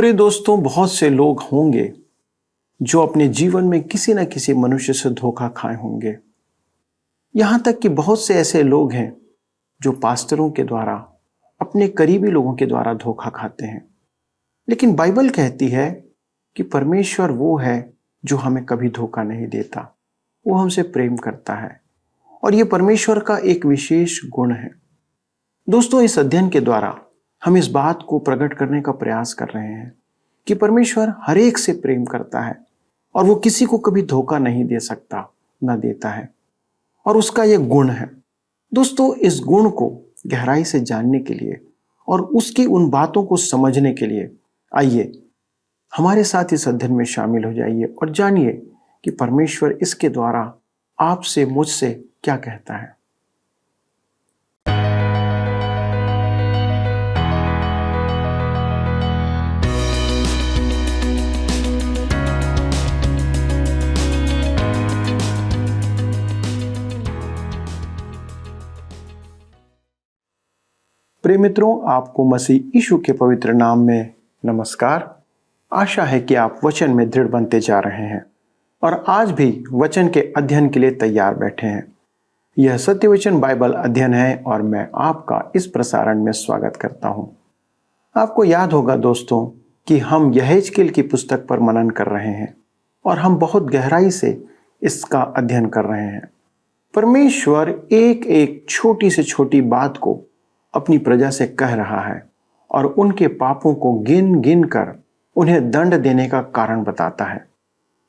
प्रिय दोस्तों, बहुत से लोग होंगे जो अपने जीवन में किसी न किसी मनुष्य से धोखा खाए होंगे। यहां तक कि बहुत से ऐसे लोग हैं जो पास्टरों के द्वारा, अपने करीबी लोगों के द्वारा धोखा खाते हैं। लेकिन बाइबल कहती है कि परमेश्वर वो है जो हमें कभी धोखा नहीं देता। वो हमसे प्रेम करता है और ये परमेश्वर का एक विशेष गुण है। दोस्तों, इस अध्ययन के द्वारा हम इस बात को प्रकट करने का प्रयास कर रहे हैं कि परमेश्वर हर एक से प्रेम करता है और वो किसी को कभी धोखा नहीं दे सकता, न देता है, और उसका यह गुण है। दोस्तों, इस गुण को गहराई से जानने के लिए और उसकी उन बातों को समझने के लिए आइए हमारे साथ इस अध्ययन में शामिल हो जाइए और जानिए कि परमेश्वर इसके द्वारा आपसे, मुझसे क्या कहता है। प्रिय मित्रों, आपको मसीह यीशु के पवित्र नाम में नमस्कार। आशा है कि आप वचन में दृढ़ बनते जा रहे हैं और आज भी वचन के अध्ययन के लिए तैयार बैठे हैं। यह सत्य वचन बाइबल अध्ययन है और मैं आपका इस प्रसारण में स्वागत करता हूं। आपको याद होगा दोस्तों कि हम यहेजकेल की पुस्तक पर मनन कर रहे हैं और हम बहुत गहराई से इसका अध्ययन कर रहे हैं। परमेश्वर एक एक छोटी से छोटी बात को अपनी प्रजा से कह रहा है और उनके पापों को गिन गिन कर उन्हें दंड देने का कारण बताता है।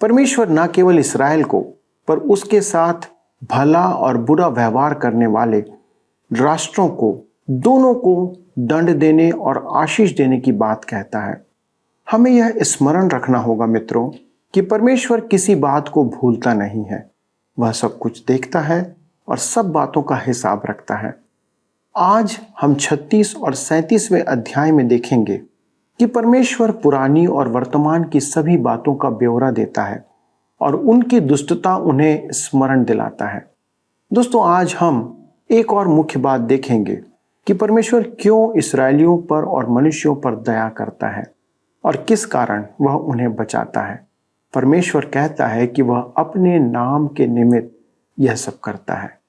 परमेश्वर न केवल इस्राएल को, पर उसके साथ भला और बुरा व्यवहार करने वाले राष्ट्रों को, दोनों को दंड देने और आशीष देने की बात कहता है। हमें यह स्मरण रखना होगा मित्रों कि परमेश्वर किसी बात को भूलता नहीं है। वह सब कुछ देखता है और सब बातों का हिसाब रखता है। आज हम 36 और 37वें अध्याय में देखेंगे कि परमेश्वर पुरानी और वर्तमान की सभी बातों का ब्यौरा देता है और उनकी दुष्टता उन्हें स्मरण दिलाता है। दोस्तों, आज हम एक और मुख्य बात देखेंगे कि परमेश्वर क्यों इस्राएलियों पर और मनुष्यों पर दया करता है और किस कारण वह उन्हें बचाता है। परमेश्वर कहता है कि वह अपने नाम के निमित्त यह सब करता है।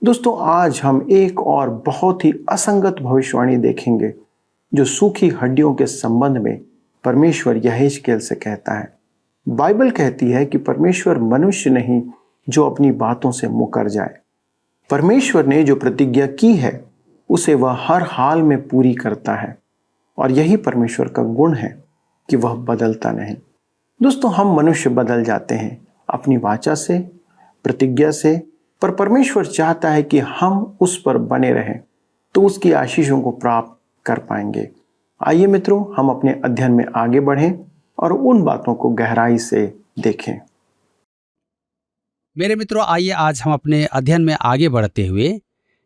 दोस्तों, आज हम एक और बहुत ही असंगत भविष्यवाणी देखेंगे जो सूखी हड्डियों के संबंध में परमेश्वर यहेजकेल से कहता है। बाइबल कहती है कि परमेश्वर मनुष्य नहीं जो अपनी बातों से मुकर जाए। परमेश्वर ने जो प्रतिज्ञा की है उसे वह हर हाल में पूरी करता है और यही परमेश्वर का गुण है कि वह बदलता नहीं। दोस्तों, हम मनुष्य बदल जाते हैं अपनी वाचा से, प्रतिज्ञा से, पर परमेश्वर चाहता है कि हम उस पर बने रहें तो उसकी आशीषों को प्राप्त कर पाएंगे। आइए मित्रों, हम अपने अध्ययन में आगे बढ़ें और उन बातों को गहराई से देखें। मेरे मित्रों, आइए आज हम अपने अध्ययन में आगे बढ़ते हुए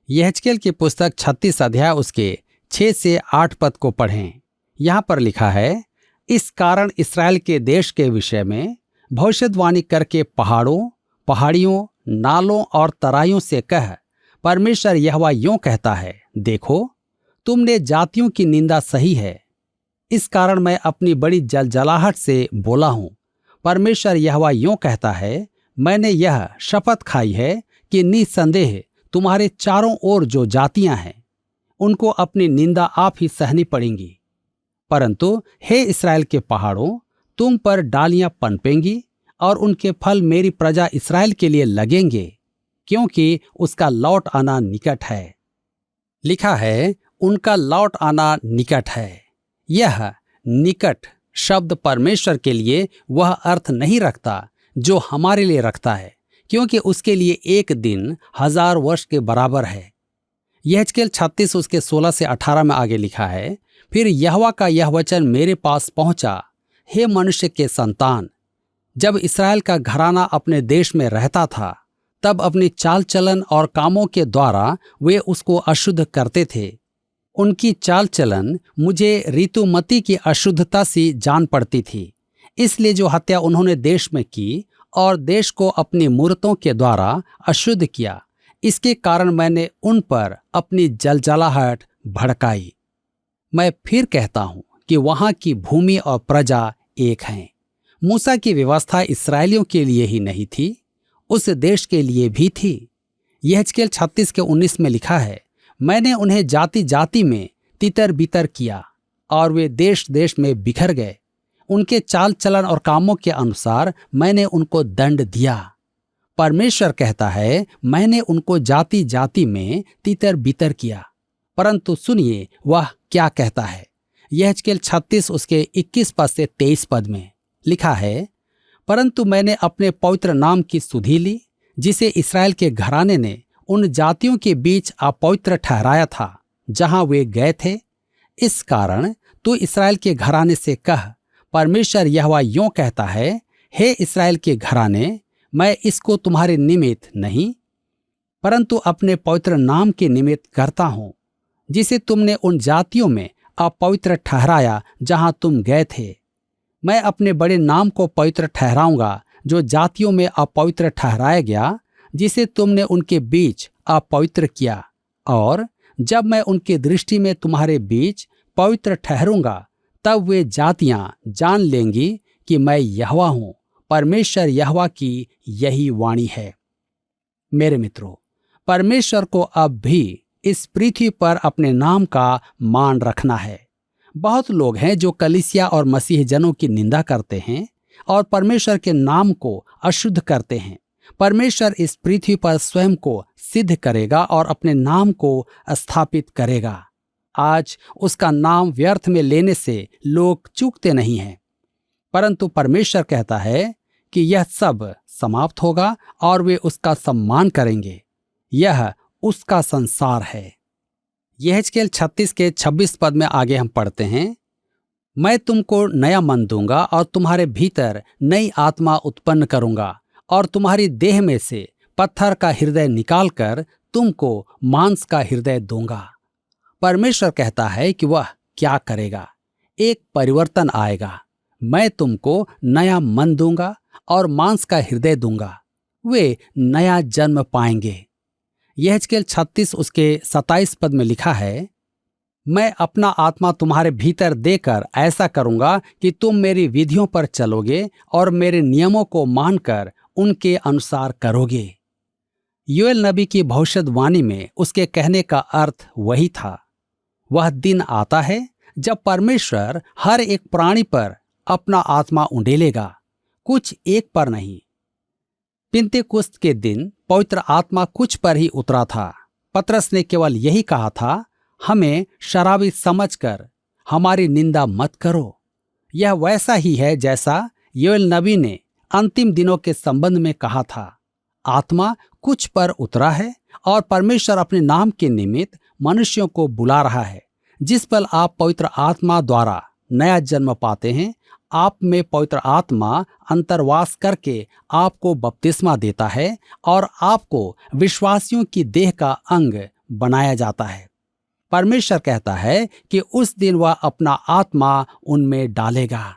यहेजकेल की पुस्तक 36 अध्याय उसके 6 से 8 पद को पढ़ें। यहाँ पर लिखा है, इस कारण इस्राएल के देश के विषय में भविष्यवाणी करके पहाड़ों, पहाड़ियों, नालों और तराइयों से कह, परमेश्वर यहोवा यूं कहता है, देखो तुमने जातियों की निंदा सही है। इस कारण मैं अपनी बड़ी जलजलाहट से बोला हूं। परमेश्वर यहोवा यूं कहता है, मैंने यह शपथ खाई है कि निसंदेह तुम्हारे चारों ओर जो जातियां हैं उनको अपनी निंदा आप ही सहनी पड़ेंगी। परंतु हे इस्राएल के पहाड़ों, तुम पर डालियां पनपेंगी और उनके फल मेरी प्रजा इस्राएल के लिए लगेंगे, क्योंकि उसका लौट आना निकट है। लिखा है, उनका लौट आना निकट है। यह निकट शब्द परमेश्वर के लिए वह अर्थ नहीं रखता जो हमारे लिए रखता है, क्योंकि उसके लिए एक दिन 1000 वर्ष के बराबर है। यहेजकेल 36 उसके 16 से 18 में आगे लिखा है, फिर यहोवा का यह वचन मेरे पास पहुंचा, हे मनुष्य के संतान, जब इस्राएल का घराना अपने देश में रहता था तब अपनी चाल चलन और कामों के द्वारा वे उसको अशुद्ध करते थे। उनकी चाल चलन मुझे ऋतुमती की अशुद्धता सी जान पड़ती थी। इसलिए जो हत्या उन्होंने देश में की और देश को अपनी मूर्तों के द्वारा अशुद्ध किया, इसके कारण मैंने उन पर अपनी जलजलाहट भड़काई। मैं फिर कहता हूं कि वहां की भूमि और प्रजा एक हैं। मूसा की व्यवस्था इसराइलियों के लिए ही नहीं थी, उस देश के लिए भी थी। यहेजकेल 36:19 में लिखा है, मैंने उन्हें जाति जाति में तितर बितर किया और वे देश देश में बिखर गए। उनके चाल चलन और कामों के अनुसार मैंने उनको दंड दिया। परमेश्वर कहता है, मैंने उनको जाति जाति में तितर बितर किया। परंतु सुनिए वह क्या कहता है। यहेजकेल 36 उसके 21 पद से 23 पद में लिखा है, परंतु मैंने अपने पवित्र नाम की सुधि ली, जिसे इस्राएल के घराने ने उन जातियों के बीच अपवित्र ठहराया था जहां वे गए थे। इस कारण तू इस्राएल के घराने से कह, परमेश्वर यहोवा यों कहता है, हे इस्राएल के घराने, मैं इसको तुम्हारे निमित्त नहीं परंतु अपने पवित्र नाम के निमित्त करता हूं, जिसे तुमने उन जातियों में अपवित्र ठहराया जहां तुम गए थे। मैं अपने बड़े नाम को पवित्र ठहराऊंगा जो जातियों में अपवित्र ठहराया गया, जिसे तुमने उनके बीच अपवित्र किया। और जब मैं उनकी दृष्टि में तुम्हारे बीच पवित्र ठहरूंगा, तब वे जातियां जान लेंगी कि मैं यहोवा हूं। परमेश्वर यहोवा की यही वाणी है। मेरे मित्रों, परमेश्वर को अब भी इस पृथ्वी पर अपने नाम का मान रखना है। बहुत लोग हैं जो कलीसिया और मसीह जनों की निंदा करते हैं और परमेश्वर के नाम को अशुद्ध करते हैं। परमेश्वर इस पृथ्वी पर स्वयं को सिद्ध करेगा और अपने नाम को स्थापित करेगा। आज उसका नाम व्यर्थ में लेने से लोग चूकते नहीं हैं, परंतु परमेश्वर कहता है कि यह सब समाप्त होगा और वे उसका सम्मान करेंगे। यह उसका संसार है। यहेजकेल 36 के 26 पद में आगे हम पढ़ते हैं, मैं तुमको नया मन दूंगा और तुम्हारे भीतर नई आत्मा उत्पन्न करूंगा और तुम्हारी देह में से पत्थर का हृदय निकालकर तुमको मांस का हृदय दूंगा। परमेश्वर कहता है कि वह क्या करेगा। एक परिवर्तन आएगा। मैं तुमको नया मन दूंगा और मांस का हृदय दूंगा। वे नया जन्म पाएंगे। यहेजकेल 36 उसके 27 पद में लिखा है, मैं अपना आत्मा तुम्हारे भीतर देकर ऐसा करूंगा कि तुम मेरी विधियों पर चलोगे और मेरे नियमों को मानकर उनके अनुसार करोगे। योएल नबी की भविष्यवाणी में उसके कहने का अर्थ वही था। वह दिन आता है जब परमेश्वर हर एक प्राणी पर अपना आत्मा उंडेलेगा, कुछ एक पर नहीं। पिन्तेकुस्त के दिन पवित्र आत्मा कुछ पर ही उतरा था। पतरस ने केवल यही कहा था, हमें शराबी समझकर हमारी निंदा मत करो। यह वैसा ही है जैसा योएल नबी ने अंतिम दिनों के संबंध में कहा था। आत्मा कुछ पर उतरा है और परमेश्वर अपने नाम के निमित्त मनुष्यों को बुला रहा है। जिस पल आप पवित्र आत्मा द्वारा नया जन्म पाते हैं, आप में पवित्र आत्मा अंतर्वास करके आपको बपतिस्मा देता है और आपको विश्वासियों की देह का अंग बनाया जाता है। परमेश्वर कहता है कि उस दिन वह अपना आत्मा उनमें डालेगा।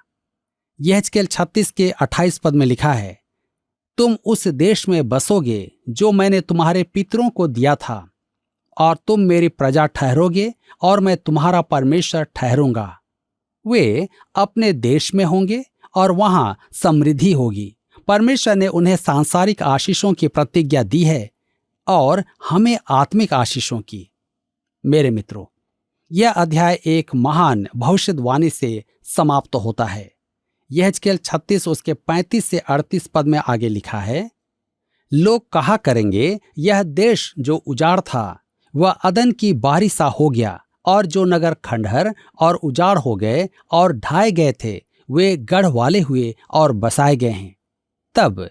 यहेजकेल 36 के 28 पद में लिखा है, तुम उस देश में बसोगे जो मैंने तुम्हारे पितरों को दिया था, और तुम मेरी प्रजा ठहरोगे और मैं तुम्हारा परमेश्वर ठहरूंगा। वे अपने देश में होंगे और वहां समृद्धि होगी। परमेश्वर ने उन्हें सांसारिक आशीषों की प्रतिज्ञा दी है और हमें आत्मिक आशीषों की। मेरे मित्रों, यह अध्याय एक महान भविष्यवाणी से समाप्त होता है। यहेजकेल 36 उसके 35 से 38 पद में आगे लिखा है, लोग कहा करेंगे, यह देश जो उजाड़ था वह अदन की बारी सा हो गया, और जो नगर खंडहर और उजाड़ हो गए और ढाए गए थे वे गढ़ वाले हुए और बसाए गए हैं। तब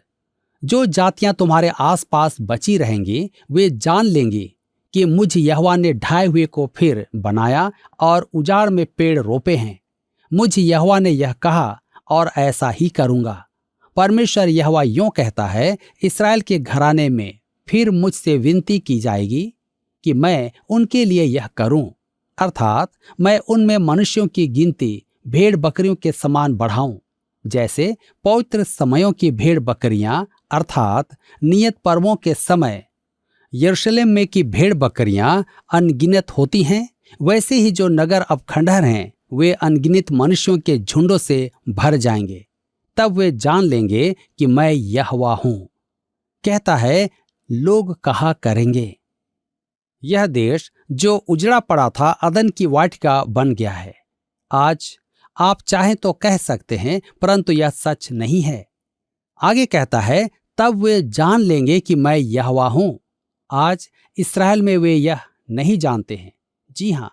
जो जातियां तुम्हारे आसपास बची रहेंगी वे जान लेंगी कि मुझ यहोवा ने ढाए हुए को फिर बनाया और उजाड़ में पेड़ रोपे हैं। मुझ यहोवा ने यह कहा और ऐसा ही करूंगा। परमेश्वर यहोवा यों कहता है, इस्राएल के घराने में फिर मुझसे विनती की जाएगी कि मैं उनके लिए यह करूं, अर्थात मैं उनमें मनुष्यों की गिनती भेड़ बकरियों के समान बढ़ाऊं, जैसे पवित्र समयों की भेड़ बकरियां अर्थात नियत पर्वों के समय यरूशलेम में की भेड़ बकरियां अनगिनत होती हैं, वैसे ही जो नगर अब खंडहर हैं वे अनगिनत मनुष्यों के झुंडों से भर जाएंगे। तब वे जान लेंगे कि मैं यहोवा हूं। कहता है, लोग कहा करेंगे, यह देश जो उजड़ा पड़ा था अदन की वाटिका बन गया है। आज आप चाहें तो कह सकते हैं, परंतु यह सच नहीं है। आगे कहता है, तब वे जान लेंगे कि मैं यहोवा हूं। आज इस्राएल में वे यह नहीं जानते हैं। जी हां,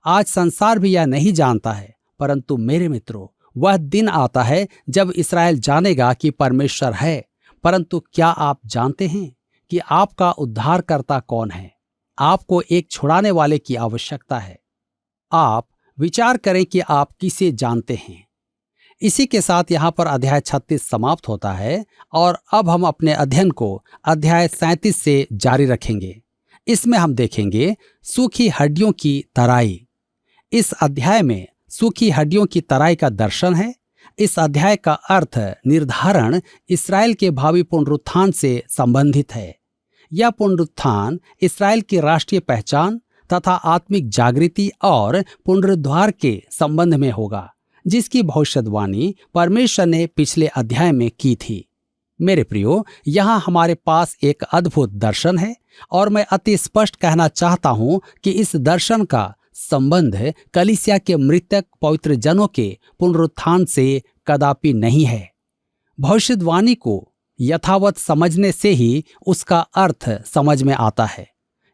आज संसार भी यह नहीं जानता है, परंतु मेरे मित्रों, वह दिन आता है जब इस्राएल जानेगा कि परमेश्वर है। परंतु क्या आप जानते हैं कि आपका उद्धारकर्ता कौन है? आपको एक छुड़ाने वाले की आवश्यकता है। आप विचार करें कि आप किसे जानते हैं। इसी के साथ यहाँ पर अध्याय 36 समाप्त होता है और अब हम अपने अध्ययन को अध्याय 37 से जारी रखेंगे। इसमें हम देखेंगे सूखी हड्डियों की तराई। इस अध्याय में सूखी हड्डियों की तराई का दर्शन है। इस अध्याय का अर्थ निर्धारण इस्राएल के भावी पुनरुत्थान से संबंधित है। यह पुनरुत्थान इस्राएल की राष्ट्रीय पहचान तथा आत्मिक जागृति और पुनरुद्धार के संबंध में होगा, जिसकी भविष्यवाणी परमेश्वर ने पिछले अध्याय में की थी। मेरे प्रियो, यहाँ हमारे पास एक अद्भुत दर्शन है और मैं अति स्पष्ट कहना चाहता हूँ कि इस दर्शन का संबंध कलीसिया के मृतक पवित्र जनों के पुनरुत्थान से कदापि नहीं है। भविष्यवाणी को यथावत समझने से ही उसका अर्थ समझ में आता है।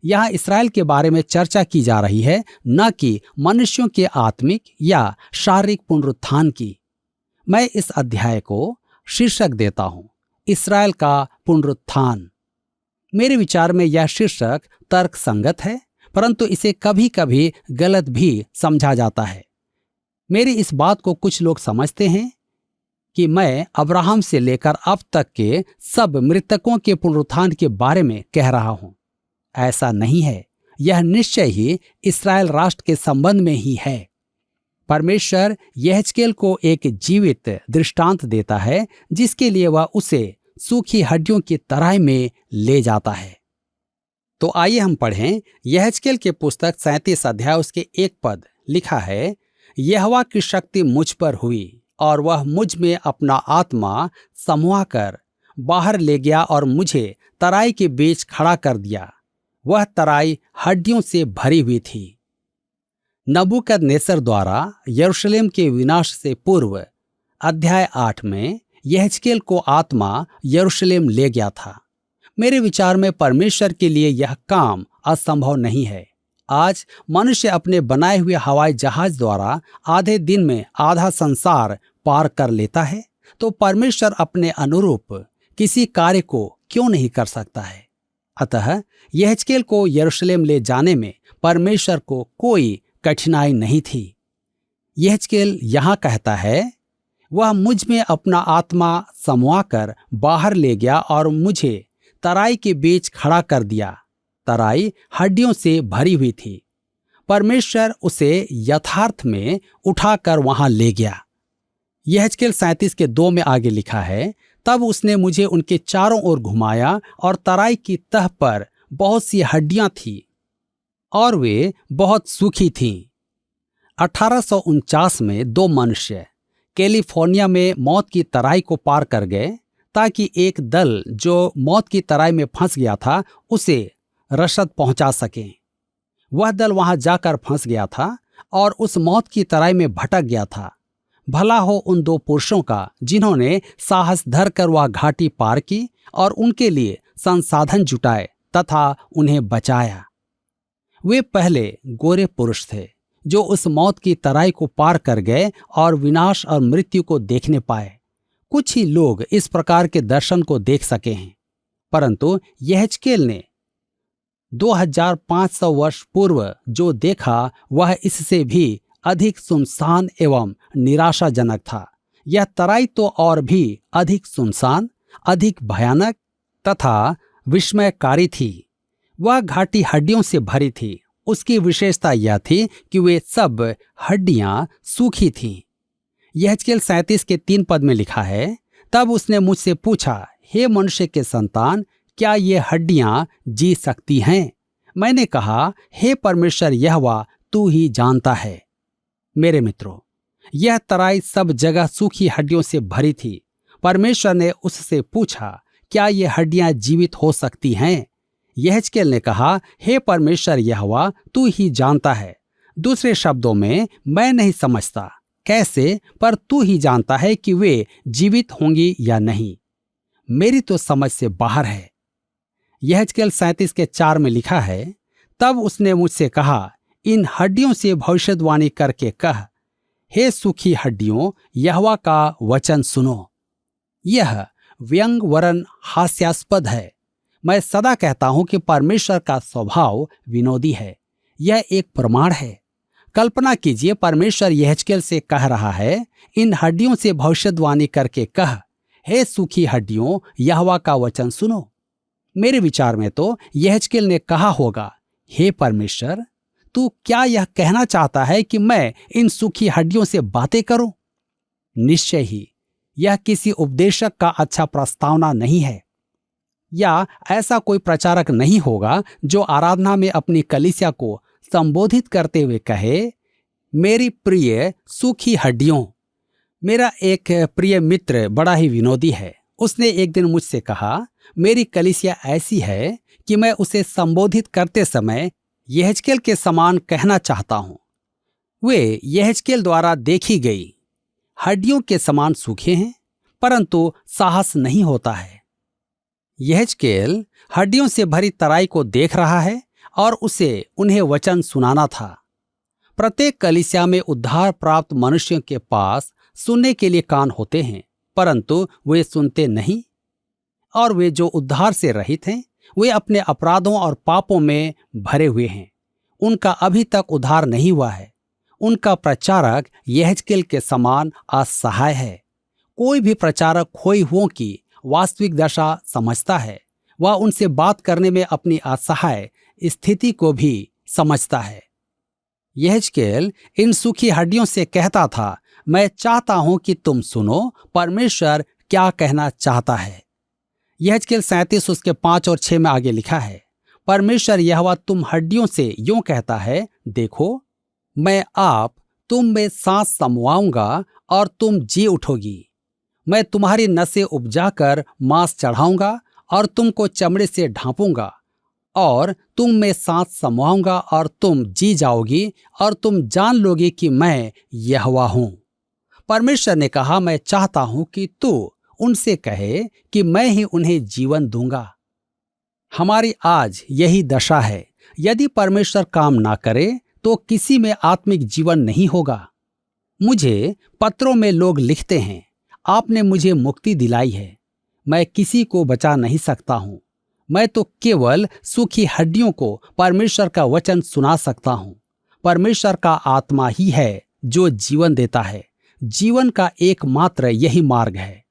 यहाँ इस्राएल के बारे में चर्चा की जा रही है, न कि मनुष्यों के आत्मिक या शारीरिक पुनरुत्थान की। मैं इस अध्याय को शीर्षक देता हूँ, इस्राएल का पुनरुत्थान। मेरे विचार में यह शीर्षक तर्कसंगत है, परंतु इसे कभी कभी गलत भी समझा जाता है। मेरी इस बात को कुछ लोग समझते हैं कि मैं अब्राहम से लेकर अब तक के सब मृतकों के पुनरुत्थान के बारे में कह रहा हूं। ऐसा नहीं है। यह निश्चय ही इस्राएल राष्ट्र के संबंध में ही है। परमेश्वर यहेजकेल को एक जीवित दृष्टांत देता है, जिसके लिए वह उसे सूखी हड्डियों की तराई में ले जाता है। तो आइए हम पढ़ें यहेजकेल के पुस्तक 37 अध्याय उसके 1 पद। लिखा है, यहोवा की शक्ति मुझ पर हुई और वह मुझ में अपना आत्मा समवा कर बाहर ले गया और मुझे तराई के बीच खड़ा कर दिया। वह तराई हड्डियों से भरी हुई थी। नबूकदनेस्सर द्वारा यरूशलेम के विनाश से पूर्व अध्याय 8 में यहेजकेल को आत्मा यरूशलेम ले गया था। मेरे विचार में परमेश्वर के लिए यह काम असंभव नहीं है। आज मनुष्य अपने बनाए हुए हवाई जहाज द्वारा आधे दिन में आधा संसार पार कर लेता है, तो परमेश्वर अपने अनुरूप किसी कार्य को क्यों नहीं कर सकता है? अतः यहेजकेल को यरूशलेम ले जाने में परमेश्वर को कोई कठिनाई नहीं थी। यहेजकेल यहाँ कहता है, वह मुझ में अपना आत्मा समवा कर बाहर ले गया और मुझे तराई के बीच खड़ा कर दिया। तराई हड्डियों से भरी हुई थी। परमेश्वर उसे यथार्थ में उठाकर वहां ले गया। यहेजकेल 37 के 2 में आगे लिखा है, तब उसने मुझे उनके चारों ओर घुमाया और तराई की तह पर बहुत सी हड्डियां थीं और वे बहुत सूखी थीं। 1849 में 2 मनुष्य कैलिफोर्निया में मौत की तराई को पार कर गए ताकि एक दल जो मौत की तराई में फंस गया था उसे रसद पहुंचा सके। वह दल वहां जाकर फंस गया था और उस मौत की तराई में भटक गया था। भला हो उन 2 पुरुषों का जिन्होंने साहस धरकर वह घाटी पार की और उनके लिए संसाधन जुटाए तथा उन्हें बचाया। वे पहले गोरे पुरुष थे जो उस मौत की तराई को पार कर गए और विनाश और मृत्यु को देखने पाए। कुछ ही लोग इस प्रकार के दर्शन को देख सके हैं, परंतु यहेजकेल ने 2500 वर्ष पूर्व जो देखा वह इससे भी अधिक सुनसान एवं निराशाजनक था। यह तराई तो और भी अधिक सुनसान, अधिक भयानक तथा विस्मयकारी थी। वह घाटी हड्डियों से भरी थी। उसकी विशेषता यह थी कि वे सब हड्डियां सूखी थीं। यहेजकेल 37 के 3 पद में लिखा है, तब उसने मुझसे पूछा, हे मनुष्य के संतान, क्या ये हड्डियां जी सकती हैं? मैंने कहा, हे परमेश्वर यहोवा, तू ही जानता है। मेरे मित्रों, यह तराई सब जगह सूखी हड्डियों से भरी थी। परमेश्वर ने उससे पूछा, क्या ये हड्डियां जीवित हो सकती हैं? यहेजकेल ने कहा, हे परमेश्वर यहोवा, तू ही जानता है। दूसरे शब्दों में, मैं नहीं समझता कैसे, पर तू ही जानता है कि वे जीवित होंगी या नहीं। मेरी तो समझ से बाहर है। यहेजकेल 37:4 में लिखा है, तब उसने मुझसे कहा, इन हड्डियों से भविष्यवाणी करके कह, हे सूखी हड्डियों, यहोवा का वचन सुनो। यह व्यंग वरन हास्यास्पद है। मैं सदा कहता हूं कि परमेश्वर का स्वभाव विनोदी है। यह एक प्रमाण है। कल्पना कीजिए, परमेश्वर यहेजकेल से कह रहा है, इन हड्डियों से भविष्यवाणी करके कह, हे सूखी हड्डियों, यहोवा का वचन सुनो। मेरे विचार में तो यहेजकेल ने कहा होगा, हे परमेश्वर, तू क्या यह कहना चाहता है कि मैं इन सूखी हड्डियों से बातें करूं? निश्चय ही यह किसी उपदेशक का अच्छा प्रस्तावना नहीं है, या ऐसा कोई प्रचारक नहीं होगा जो आराधना में अपनी कलीसिया को संबोधित करते हुए कहे, मेरी प्रिय सूखी हड्डियों। मेरा एक प्रिय मित्र बड़ा ही विनोदी है। उसने एक दिन मुझसे कहा, मेरी कलीसिया ऐसी है कि मैं उसे संबोधित करते समय यहेजकेल के समान कहना चाहता हूं। वे यहेजकेल द्वारा देखी गई हड्डियों के समान सूखे हैं, परंतु साहस नहीं होता है। यहेजकेल हड्डियों से भरी तराई को देख रहा है और उसे उन्हें वचन सुनाना था। प्रत्येक कलीसिया में उद्धार प्राप्त मनुष्यों के पास सुनने के लिए कान होते हैं, परंतु वे सुनते नहीं। और वे जो उद्धार से रहित हैं, वे अपने अपराधों और पापों में भरे हुए हैं। उनका अभी तक उद्धार नहीं हुआ है। उनका प्रचारक यहेजकेल के समान असहाय है। कोई भी प्रचारक खोई हुओं की वास्तविक दशा समझता है। वह उनसे बात करने में अपनी असहाय स्थिति को भी समझता है। यहेजकेल इन सूखी हड्डियों से कहता था, मैं चाहता हूं कि तुम सुनो, परमेश्वर क्या कहना चाहता है। यहेजकेल 37 उसके 5 और 6 में आगे लिखा है, परमेश्वर यहोवा तुम हड्डियों से यूं कहता है, देखो, मैं आप तुम में सांस समवाऊंगा और तुम जी उठोगी। मैं तुम्हारी नसें उपजाकर मांस चढ़ाऊंगा और तुमको चमड़े से ढांपूंगा, और तुम में सांस समवाऊंगा और तुम जी जाओगी, और तुम जान लोगी कि मैं यहोवा हूं। परमेश्वर ने कहा, मैं चाहता हूं कि तू उनसे कहे कि मैं ही उन्हें जीवन दूंगा। हमारी आज यही दशा है। यदि परमेश्वर काम ना करे तो किसी में आत्मिक जीवन नहीं होगा। मुझे पत्रों में लोग लिखते हैं, आपने मुझे मुक्ति दिलाई है। मैं किसी को बचा नहीं सकता हूं। मैं तो केवल सूखी हड्डियों को परमेश्वर का वचन सुना सकता हूं। परमेश्वर का आत्मा ही है जो जीवन देता है। जीवन का एकमात्र यही मार्ग है।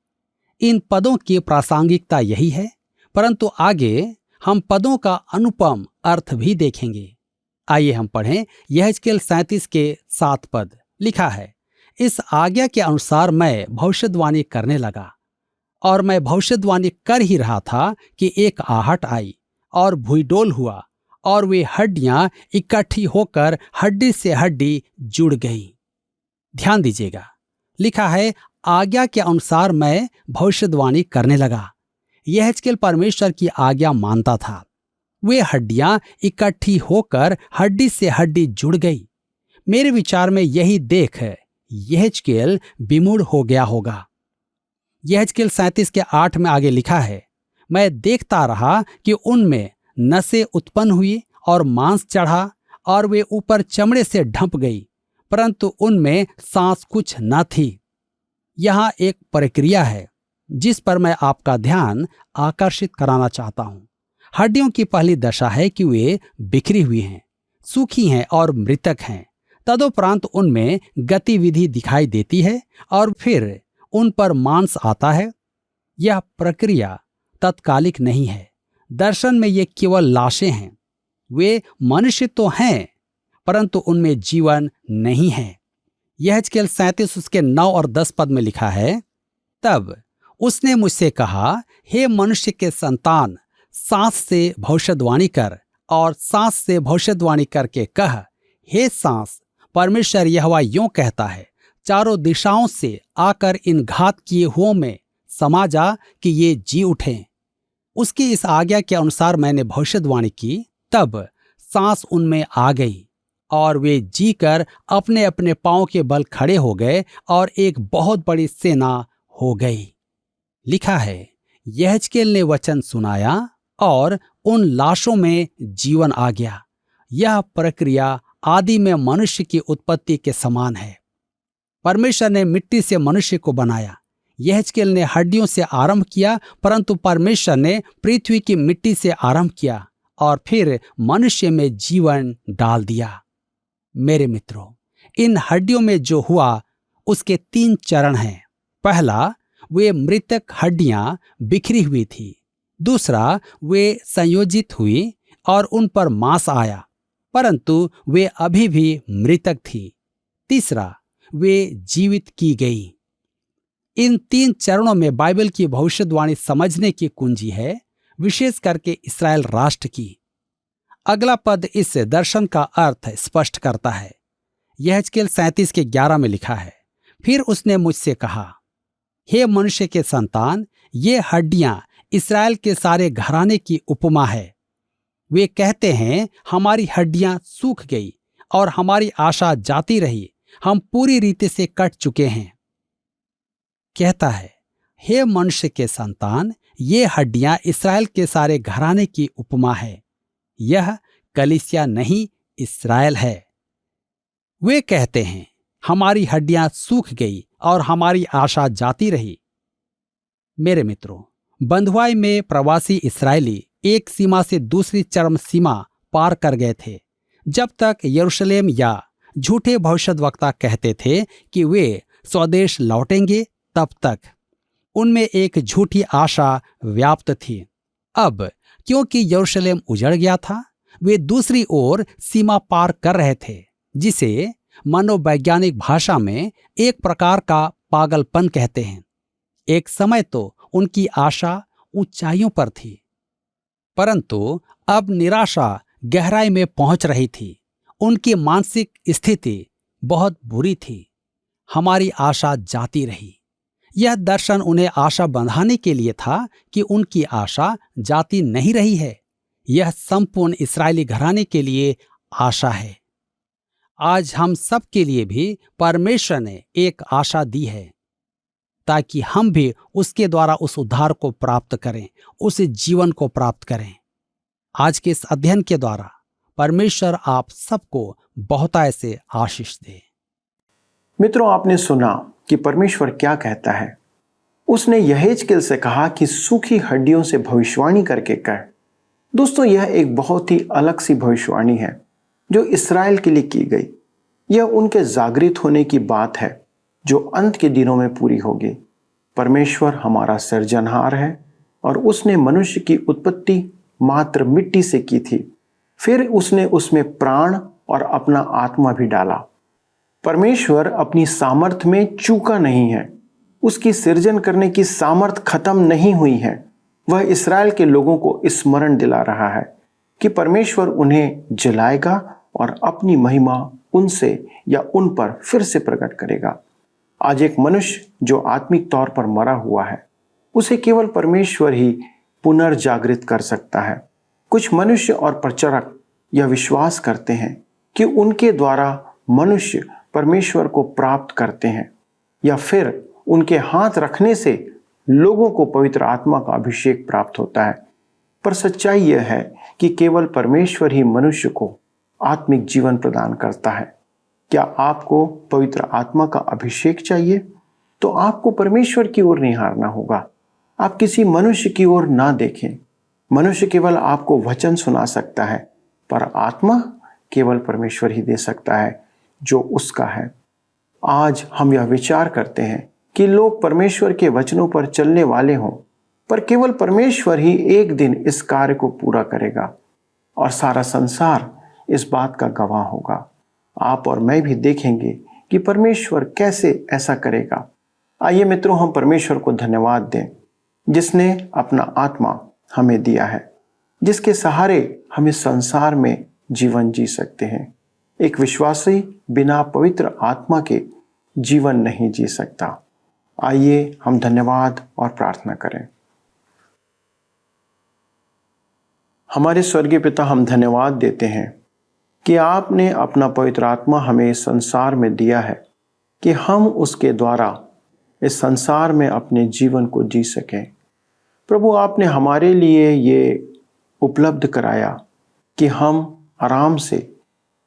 इन पदों की प्रासंगिकता यही है, परंतु आगे हम पदों का अनुपम अर्थ भी देखेंगे। आइए हम पढ़ें यहेजकेल 37 के 7 पद। लिखा है, इस आज्ञा के अनुसार मैं भविष्यवाणी करने लगा, और मैं भविष्यवाणी कर ही रहा था कि एक आहट आई और भूईडोल हुआ, और वे हड्डियां इकट्ठी होकर हड्डी से हड्डी जुड़ गई। ध्यान दीजिएगा, लिखा है, आज्ञा के अनुसार मैं भविष्यवाणी करने लगा। यहेजकेल परमेश्वर की आज्ञा मानता था। वे हड्डियां इकट्ठी होकर हड्डी से हड्डी जुड़ गई। मेरे विचार में यही देख यहेजकेल विमूढ़ हो गया होगा। यहेजकेल 37 के 8 में आगे लिखा है, मैं देखता रहा कि उनमें नसें उत्पन्न हुई और मांस चढ़ा, और वे ऊपर चमड़े से ढंप गई, परंतु उनमें सांस कुछ न थी। यहाँ एक प्रक्रिया है जिस पर मैं आपका ध्यान आकर्षित कराना चाहता हूँ। हड्डियों की पहली दशा है कि वे बिखरी हुई हैं, सूखी हैं और मृतक हैं। तदुपरांत उनमें गतिविधि दिखाई देती है और फिर उन पर मांस आता है। यह प्रक्रिया तत्कालिक नहीं है। दर्शन में ये केवल लाशें हैं। वे मनुष्य तो हैं, परंतु उनमें जीवन नहीं है। यहेजकेल 37 उसके 9 और 10 पद में लिखा है, तब उसने मुझसे कहा, हे मनुष्य के संतान, सांस से भविष्यवाणी कर, और सांस से भविष्यवाणी करके कह, हे सांस, परमेश्वर यहोवा यूं कहता है, चारों दिशाओं से आकर इन घात किए हुओं में समा जा कि ये जी उठें। उसकी इस आज्ञा के अनुसार मैंने भविष्यवाणी की, तब सांस उनमें आ गई और वे जीकर अपने अपने पांव के बल खड़े हो गए और एक बहुत बड़ी सेना हो गई। लिखा है, यहेजकेल ने वचन सुनाया और उन लाशों में जीवन आ गया। यह प्रक्रिया आदि में मनुष्य की उत्पत्ति के समान है। परमेश्वर ने मिट्टी से मनुष्य को बनाया। यहेजकेल ने हड्डियों से आरंभ किया, परंतु परमेश्वर ने पृथ्वी की मिट्टी से आरंभ किया और फिर मनुष्य में जीवन डाल दिया। मेरे मित्रों, इन हड्डियों में जो हुआ उसके 3 चरण हैं। पहला, वे मृतक हड्डियां बिखरी हुई थी। दूसरा, वे संयोजित हुई और उन पर मांस आया, परंतु वे अभी भी मृतक थी। तीसरा, वे जीवित की गई। इन 3 चरणों में बाइबल की भविष्यवाणी समझने की कुंजी है, विशेष करके इस्राएल राष्ट्र की। अगला पद इस दर्शन का अर्थ स्पष्ट करता है। यहेजकेल 37:11 में लिखा है, फिर उसने मुझसे कहा, हे मनुष्य के संतान, ये हड्डियां इस्राएल के सारे घराने की उपमा है। वे कहते हैं, हमारी हड्डियां सूख गई और हमारी आशा जाती रही, हम पूरी रीति से कट चुके हैं। कहता है, हे मनुष्य के संतान, ये हड्डियां इस्राएल के सारे घराने की उपमा है। यह कलीसिया नहीं, इस्राएल है। वे कहते हैं, हमारी हड्डियां सूख गई और हमारी आशा जाती रही। मेरे मित्रों, बंधुआई में प्रवासी इस्राएली एक सीमा से दूसरी चरम सीमा पार कर गए थे। जब तक यरूशलेम या झूठे भविष्यद्वक्ता कहते थे कि वे स्वदेश लौटेंगे, तब तक उनमें एक झूठी आशा व्याप्त थी। अब क्योंकि यरूशलेम उजड़ गया था, वे दूसरी ओर सीमा पार कर रहे थे, जिसे मनोवैज्ञानिक भाषा में एक प्रकार का पागलपन कहते हैं। एक समय तो उनकी आशा ऊंचाइयों पर थी, परंतु अब निराशा गहराई में पहुंच रही थी। उनकी मानसिक स्थिति बहुत बुरी थी। हमारी आशा जाती रही। यह दर्शन उन्हें आशा बंधाने के लिए था कि उनकी आशा जाती नहीं रही है। यह संपूर्ण इस्राएली घराने के लिए आशा है। आज हम सब के लिए भी परमेश्वर ने एक आशा दी है, ताकि हम भी उसके द्वारा उस उद्धार को प्राप्त करें, उस जीवन को प्राप्त करें। आज के इस अध्ययन के द्वारा परमेश्वर आप सबको बहुतायत से आशीष दे। मित्रों, आपने सुना कि परमेश्वर क्या कहता है। उसने यहेजकेल से कहा कि सूखी हड्डियों से भविष्यवाणी करके कह। दोस्तों, यह एक बहुत ही अलग सी भविष्यवाणी है जो इस्राएल के लिए की गई। यह उनके जागृत होने की बात है जो अंत के दिनों में पूरी होगी। परमेश्वर हमारा सृजनहार है और उसने मनुष्य की उत्पत्ति मात्र मिट्टी से की थी। फिर उसने उसमें प्राण और अपना आत्मा भी डाला। परमेश्वर अपनी सामर्थ में चूका नहीं है। उसकी सृजन करने की सामर्थ खत्म नहीं हुई है। वह इस्राएल के लोगों को स्मरण दिला रहा है कि परमेश्वर उन्हें जलाएगा और अपनी महिमा उनसे या उन पर फिर से प्रकट करेगा। आज एक मनुष्य जो आत्मिक तौर पर मरा हुआ है, उसे केवल परमेश्वर ही पुनर्जागृत कर सकता है। कुछ मनुष्य और प्रचारक यह विश्वास करते हैं कि उनके द्वारा मनुष्य परमेश्वर को प्राप्त करते हैं, या फिर उनके हाथ रखने से लोगों को पवित्र आत्मा का अभिषेक प्राप्त होता है। पर सच्चाई यह है कि केवल परमेश्वर ही मनुष्य को आत्मिक जीवन प्रदान करता है। क्या आपको पवित्र आत्मा का अभिषेक चाहिए? तो आपको परमेश्वर की ओर निहारना होगा। आप किसी मनुष्य की ओर ना देखें। मनुष्य केवल आपको वचन सुना सकता है, पर आत्मा केवल परमेश्वर ही दे सकता है जो उसका है। आज हम यह विचार करते हैं कि लोग परमेश्वर के वचनों पर चलने वाले हों, पर केवल परमेश्वर ही एक दिन इस कार्य को पूरा करेगा और सारा संसार इस बात का गवाह होगा। आप और मैं भी देखेंगे कि परमेश्वर कैसे ऐसा करेगा। आइए मित्रों, हम परमेश्वर को धन्यवाद दें जिसने अपना आत्मा हमें दिया है, जिसके सहारे हम इस संसार में जीवन जी सकते हैं। एक विश्वासी बिना पवित्र आत्मा के जीवन नहीं जी सकता। आइए हम धन्यवाद और प्रार्थना करें। हमारे स्वर्गीय पिता, हम धन्यवाद देते हैं कि आपने अपना पवित्र आत्मा हमें इस संसार में दिया है कि हम उसके द्वारा इस संसार में अपने जीवन को जी सकें। प्रभु, आपने हमारे लिए ये उपलब्ध कराया कि हम आराम से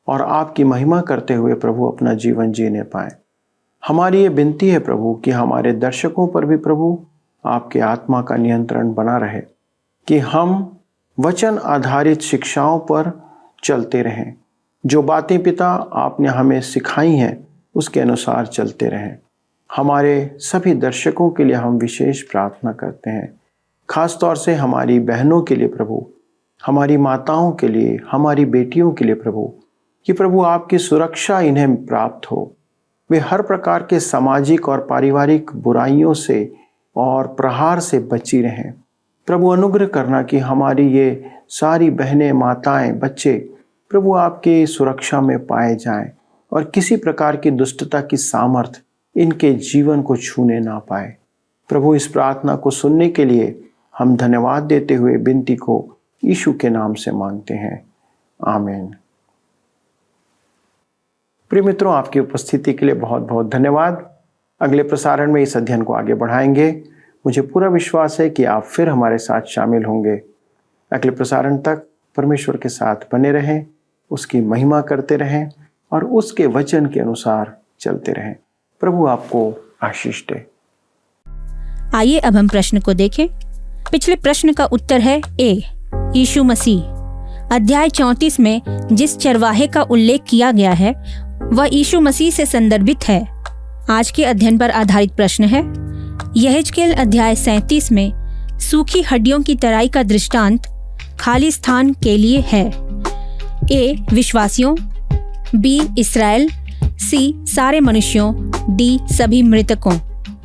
और आपकी महिमा करते हुए प्रभु अपना जीवन जीने पाएं। हमारी ये विनती है प्रभु कि हमारे दर्शकों पर भी प्रभु आपके आत्मा का नियंत्रण बना रहे, कि हम वचन आधारित शिक्षाओं पर चलते रहें। जो बातें पिता आपने हमें सिखाई हैं उसके अनुसार चलते रहें। हमारे सभी दर्शकों के लिए हम विशेष प्रार्थना करते हैं, खास तौर से हमारी बहनों के लिए प्रभु, हमारी माताओं के लिए, हमारी बेटियों के लिए प्रभु, कि प्रभु आपकी सुरक्षा इन्हें प्राप्त हो। वे हर प्रकार के सामाजिक और पारिवारिक बुराइयों से और प्रहार से बची रहें। प्रभु, अनुग्रह करना कि हमारी ये सारी बहनें, माताएं, बच्चे प्रभु आपकी सुरक्षा में पाए जाएं और किसी प्रकार की दुष्टता की सामर्थ इनके जीवन को छूने ना पाए। प्रभु, इस प्रार्थना को सुनने के लिए हम धन्यवाद देते हुए विनती को यीशु के नाम से मांगते हैं, आमीन। प्रिय मित्रों, आपकी उपस्थिति के लिए बहुत बहुत धन्यवाद। अगले प्रसारण में इस अध्ययन को आगे बढ़ाएंगे। मुझे पूरा विश्वास है कि आप फिर हमारे साथ शामिल होंगे। अगले प्रसारण तक परमेश्वर के साथ बने रहें, उसकी महिमा करते रहें और उसके वचन के अनुसार चलते रहें। प्रभु आपको आशीष दे। आइए अब हम प्रश्न को देखें। पिछले प्रश्न का उत्तर है ए, यीशु मसीह। अध्याय 34 में जिस चरवाहे का उल्लेख किया गया है वह यीशु मसीह से संदर्भित है। आज के अध्ययन पर आधारित प्रश्न है, यहेजकेल अध्याय 37 में सूखी हड्डियों की तराई का दृष्टांत खाली स्थान के लिए है। ए, विश्वासियों, बी, इसराइल, सी, सारे मनुष्यों, डी, सभी मृतकों।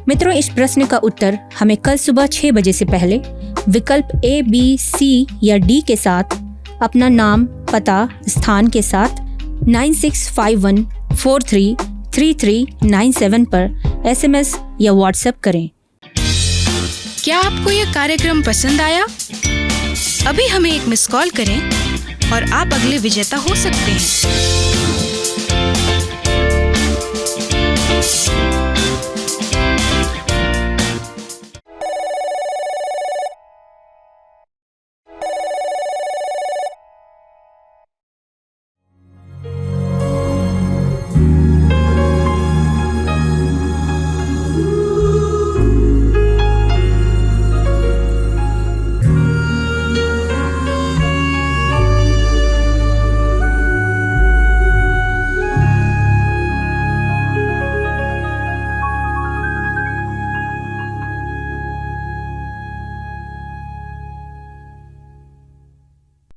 मित्रों, इस प्रश्न का उत्तर हमें कल सुबह 6 बजे से पहले विकल्प ए, बी, सी या डी के साथ अपना नाम, पता, स्थान के साथ 9651433397 पर SMS या WhatsApp करें। क्या आपको यह कार्यक्रम पसंद आया? अभी हमें एक मिस कॉल करें और आप अगले विजेता हो सकते हैं।